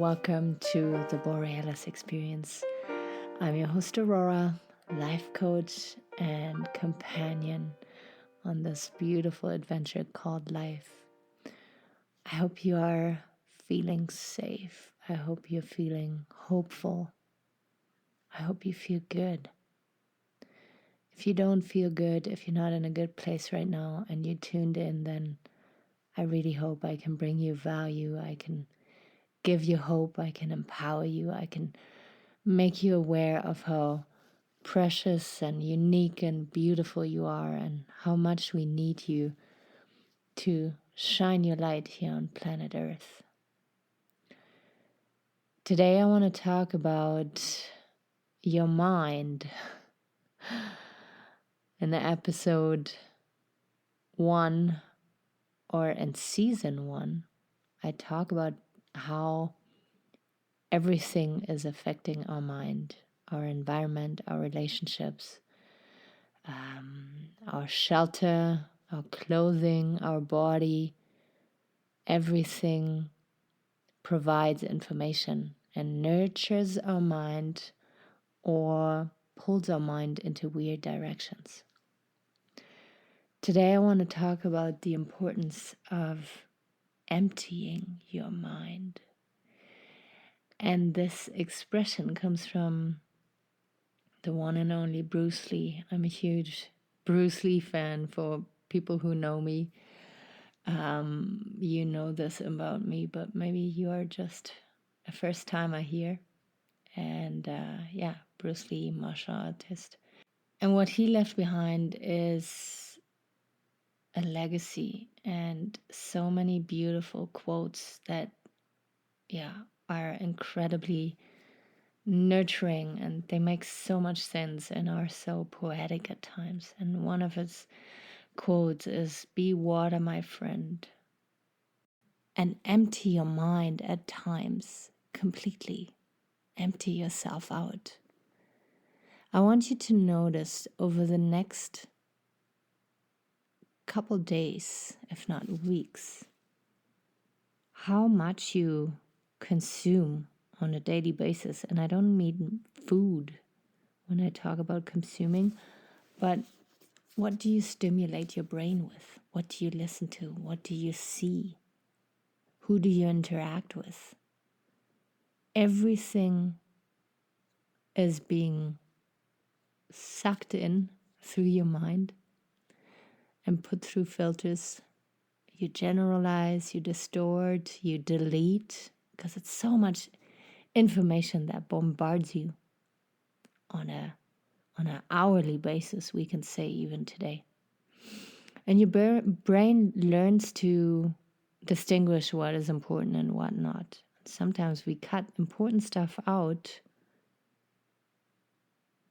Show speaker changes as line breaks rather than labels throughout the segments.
welcome to the Borealis experience. I'm your host Aurora, life coach and companion on this beautiful adventure called life. I hope you are feeling safe. I hope you're feeling hopeful. I hope you feel good. If you don't feel good, if you're not in a good place right now and you tuned in, then I really hope I can bring you value. I can give you hope. I can empower you. I can make you aware of how precious and unique and beautiful you are and how much we need you to shine your light here on planet Earth. Today I want to talk about your mind. In episode 1 or in season 1, I talk about how everything is affecting our mind, our environment, our relationships, our shelter, our clothing, our body. Everything provides information and nurtures our mind or pulls our mind into weird directions. Today I want to talk about the importance of emptying your mind. And this expression comes from the one and only Bruce Lee. I'm a huge Bruce Lee fan. For people who know me, you know this about me, but maybe you are just a first timer here. And Bruce Lee, martial artist. And what he left behind is a legacy and so many beautiful quotes that, are incredibly nurturing, and they make so much sense and are so poetic at times. And one of his quotes is, "Be water, my friend, and empty your mind at times completely. Empty yourself out." I want you to notice over the next couple days, if not weeks, how much you consume on a daily basis. And I don't mean food when I talk about consuming, but what do you stimulate your brain with? What do you listen to? What do you see? Who do you interact with? Everything is being sucked in through your mind and put through filters. You generalize, you distort, you delete, because it's so much information that bombards you on an hourly basis, we can say even today. And your brain learns to distinguish what is important and what not. Sometimes we cut important stuff out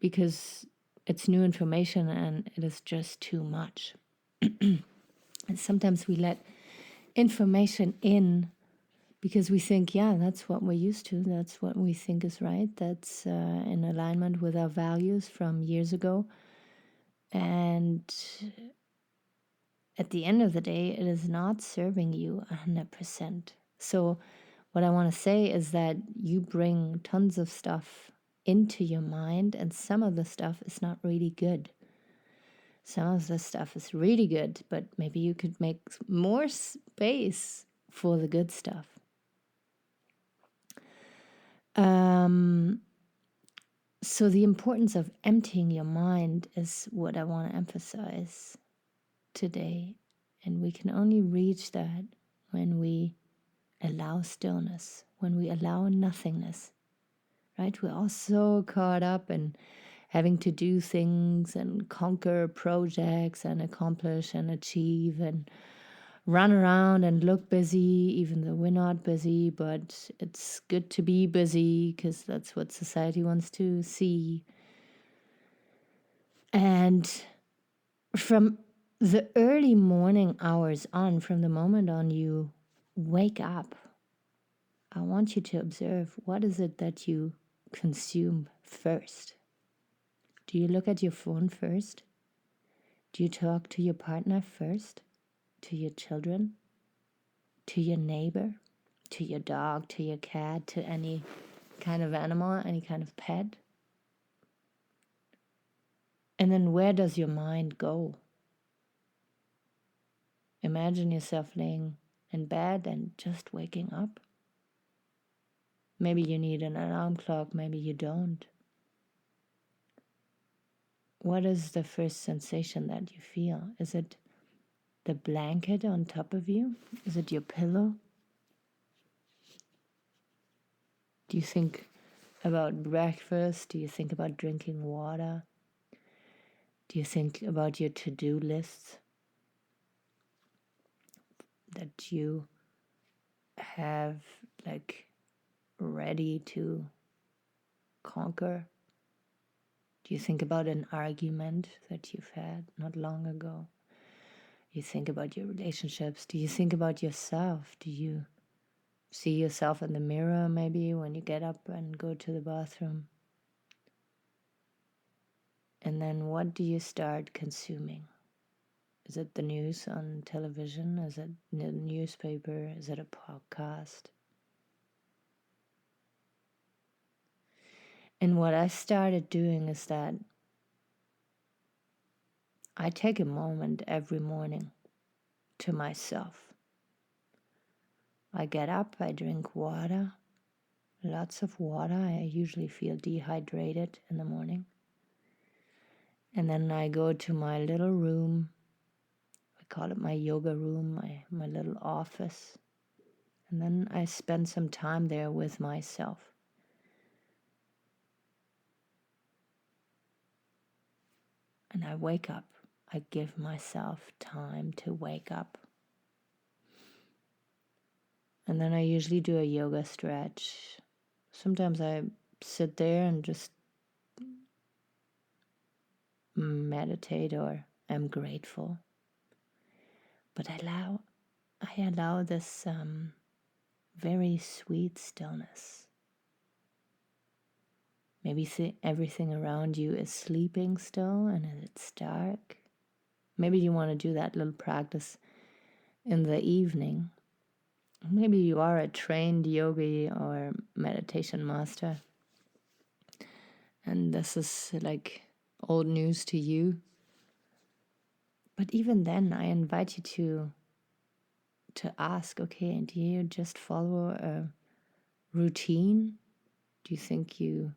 because it's new information and it is just too much. And sometimes we let information in because we think, that's what we're used to. That's what we think is right. That's in alignment with our values from years ago. And at the end of the day, it is not serving you 100%. So what I want to say is that you bring tons of stuff into your mind, and some of the stuff is not really good. Some of the stuff is really good, but maybe you could make more space for the good stuff. So the importance of emptying your mind is what I want to emphasize today. And we can only reach that when we allow stillness, when we allow nothingness, right? We're all so caught up in having to do things and conquer projects and accomplish and achieve and run around and look busy, even though we're not busy, but it's good to be busy because that's what society wants to see. And from the early morning hours on, from the moment on you wake up, I want you to observe, what is it that you consume first? Do you look at your phone first? Do you talk to your partner first? To your children? To your neighbor? to your dog, to your cat, to any kind of animal, any kind of pet. And then where does your mind go? Imagine yourself laying in bed and just waking up. Maybe you need an alarm clock, maybe you don't. What is the first sensation that you feel? Is it the blanket on top of you? Is it your pillow? Do you think about breakfast? Do you think about drinking water? Do you think about your to-do lists that you have like ready to conquer? Do you think about an argument that you've had not long ago? You think about your relationships. Do you think about yourself? Do you see yourself in the mirror maybe when you get up and go to the bathroom? And then what do you start consuming? Is it the news on television? Is it the newspaper? Is it a podcast? And what I started doing is that I take a moment every morning to myself. I get up, I drink water, lots of water. I usually feel dehydrated in the morning. And then I go to my little room. I call it my yoga room, my little office. And then I spend some time there with myself. And I wake up. I give myself time to wake up. And then I usually do a yoga stretch. Sometimes I sit there and just meditate or am grateful. But I allow this very sweet stillness. Maybe everything around you is sleeping still and it's dark. Maybe you want to do that little practice in the evening. Maybe you are a trained yogi or meditation master, and this is like old news to you. But even then, I invite you to ask, okay, do you just follow a routine? Do you think you,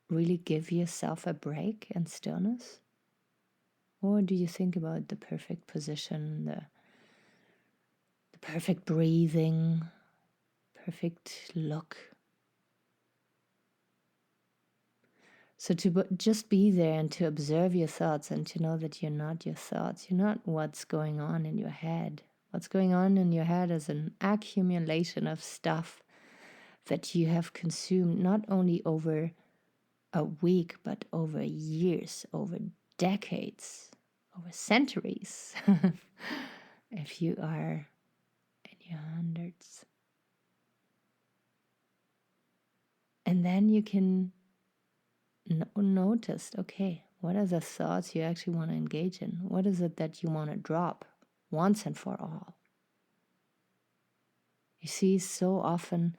really give yourself a break and stillness? Or do you think about the perfect position, the perfect breathing, perfect look? So to just be there and to observe your thoughts and to know that you're not your thoughts. You're not what's going on in your head. What's going on in your head is an accumulation of stuff that you have consumed not only over a week, but over years, over decades, over centuries, if you are in your hundreds. And then you can notice, okay, what are the thoughts you actually want to engage in? What is it that you want to drop once and for all? You see, so often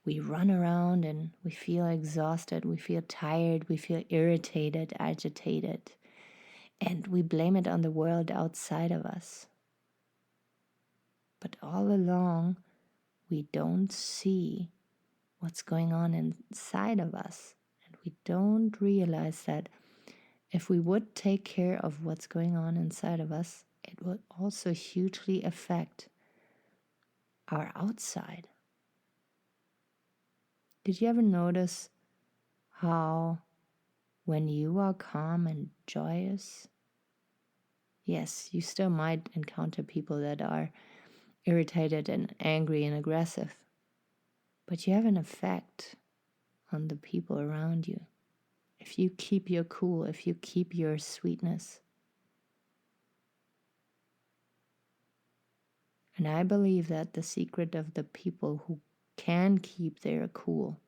we run around and we feel exhausted, we feel tired, we feel irritated, agitated, and we blame it on the world outside of us. But all along, we don't see what's going on inside of us. And we don't realize that if we would take care of what's going on inside of us, it would also hugely affect our outside. Did you ever notice how when you are calm and joyous, yes, you still might encounter people that are irritated and angry and aggressive, but you have an effect on the people around you. If you keep your cool, if you keep your sweetness. And I believe that the secret of the people who can keep their cool,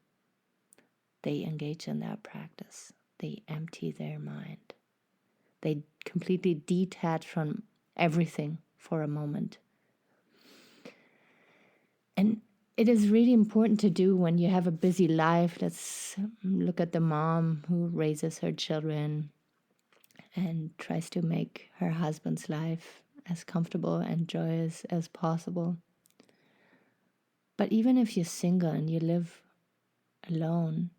they engage in that practice. They empty their mind. They completely detach from everything for a moment And it is really important to do when you have a busy life. Let's look at the mom who raises her children and tries to make her husband's life as comfortable and joyous as possible. But even if you're single and you live alone,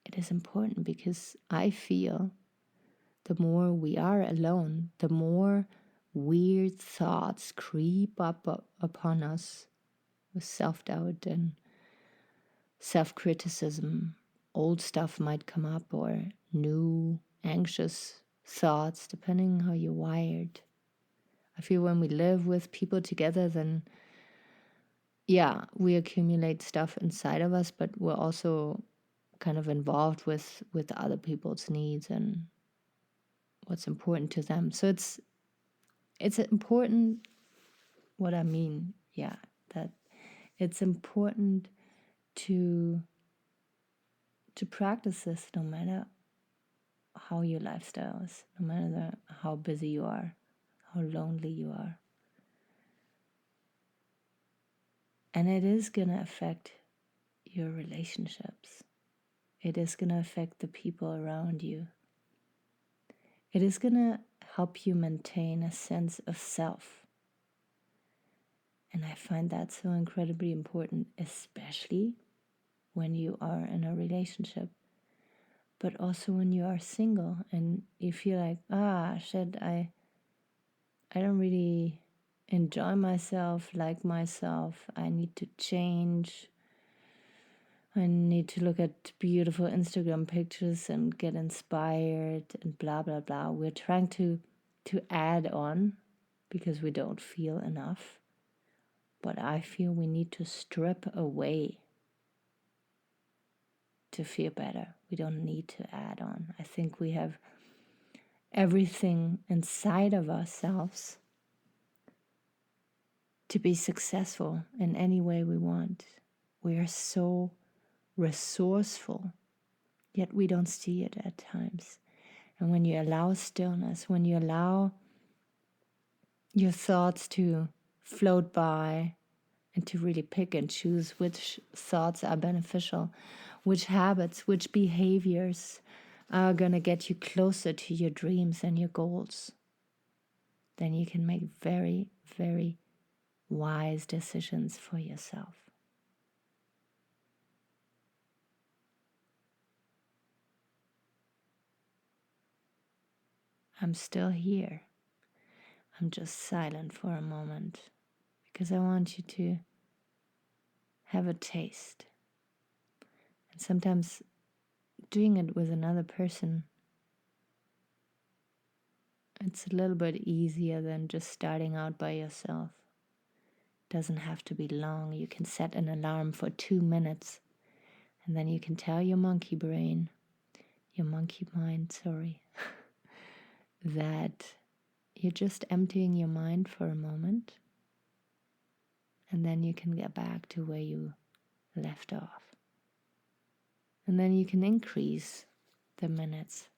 it is important, because I feel the more we are alone, the more weird thoughts creep up upon us with self-doubt and self-criticism. Old stuff might come up, or new anxious thoughts, depending how you're wired. I feel when we live with people together, then we accumulate stuff inside of us, but we're also kind of involved with other people's needs and what's important to them. So it's important. What I mean, that it's important to practice this, no matter how your lifestyle is, no matter how busy you are, how lonely you are. And it is going to affect your relationships. It is going to affect the people around you. It is going to help you maintain a sense of self. And I find that so incredibly important, especially when you are in a relationship, but also when you are single and you feel like, I don't really enjoy myself, like myself. I need to change. I need to look at beautiful Instagram pictures and get inspired and blah, blah, blah. We're trying to add on because we don't feel enough. But I feel we need to strip away to feel better. We don't need to add on. I think we have everything inside of ourselves to be successful in any way we want. We are so resourceful, yet we don't see it at times. And when you allow stillness, when you allow your thoughts to float by and to really pick and choose which thoughts are beneficial, which habits, which behaviors are going to get you closer to your dreams and your goals, then you can make very, very wise decisions for yourself. I'm still here. I'm just silent for a moment because I want you to have a taste. And sometimes doing it with another person, it's a little bit easier than just starting out by yourself. It doesn't have to be long. You can set an alarm for 2 minutes, and then you can tell your monkey mind, that you're just emptying your mind for a moment, and then you can get back to where you left off. And then you can increase the minutes.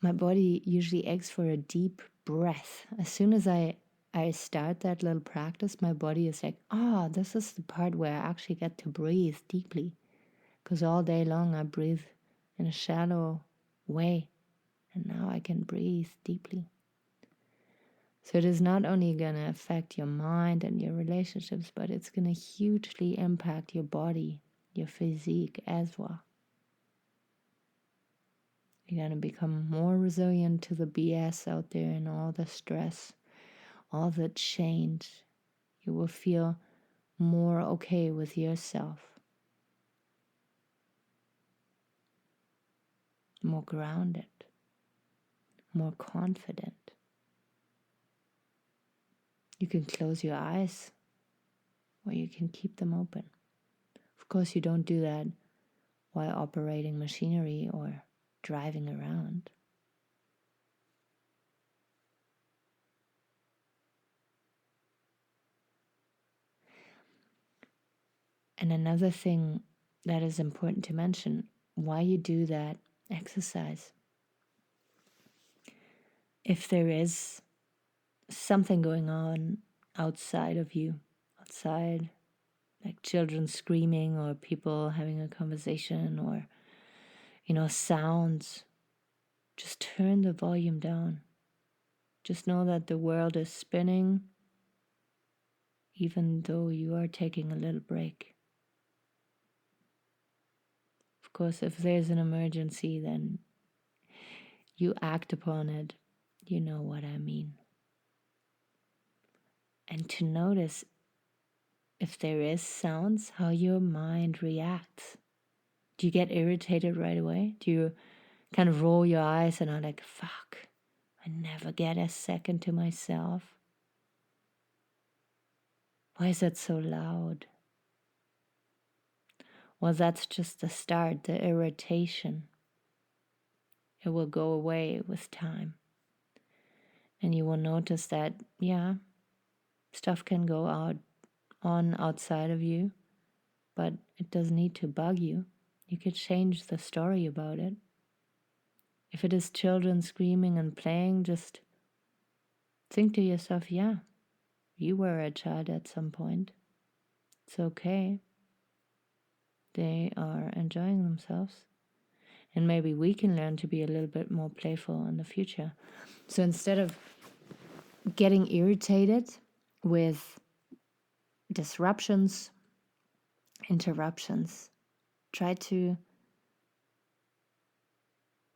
My body usually asks for a deep breath. As soon as I start that little practice, my body is like, this is the part where I actually get to breathe deeply. Because all day long I breathe in a shallow way. And now I can breathe deeply. So it is not only going to affect your mind and your relationships, but it's going to hugely impact your body, your physique as well. You're going to become more resilient to the BS out there and all the stress, all the change. You will feel more okay with yourself, more grounded, more confident. You can close your eyes or you can keep them open. Of course, you don't do that while operating machinery or driving around. And another thing that is important to mention, why you do that exercise. If there is something going on outside of you, outside, like children screaming or people having a conversation or, sounds, just turn the volume down. Just know that the world is spinning, even though you are taking a little break. Of course, if there's an emergency, then you act upon it. You know what I mean. And to notice if there is sounds, how your mind reacts. Do you get irritated right away? Do you kind of roll your eyes and are like, fuck, I never get a second to myself? Why is that so loud? Well, that's just the start, the irritation. It will go away with time. And you will notice that, stuff can go on outside of you, but it doesn't need to bug you. You could change the story about it. If it is children screaming and playing, just think to yourself, you were a child at some point. It's okay. They are enjoying themselves. And maybe we can learn to be a little bit more playful in the future. So instead of getting irritated with disruptions, interruptions, try to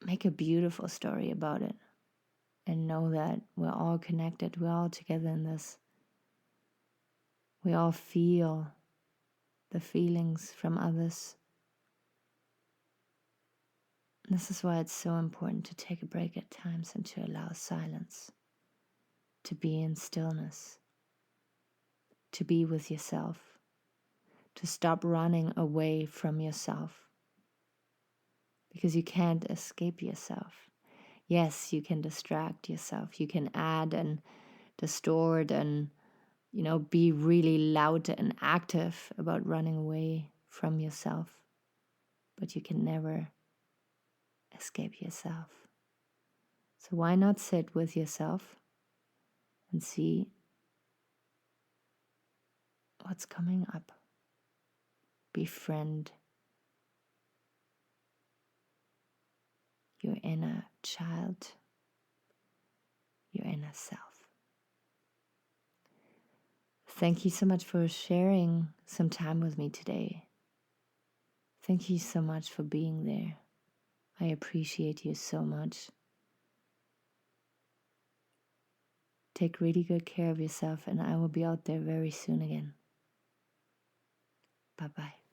make a beautiful story about it and know that we're all connected. We're all together in this. We all feel the feelings from others. This is why it's so important to take a break at times and to allow silence, to be in stillness, to be with yourself, to stop running away from yourself, because you can't escape yourself. Yes, you can distract yourself. You can add and distort and, be really loud and active about running away from yourself. But you can never escape yourself. So why not sit with yourself and see what's coming up? Befriend your inner child, your inner self. Thank you so much for sharing some time with me today. Thank you so much for being there. I appreciate you so much. Take really good care of yourself, and I will be out there very soon again. Bye-bye.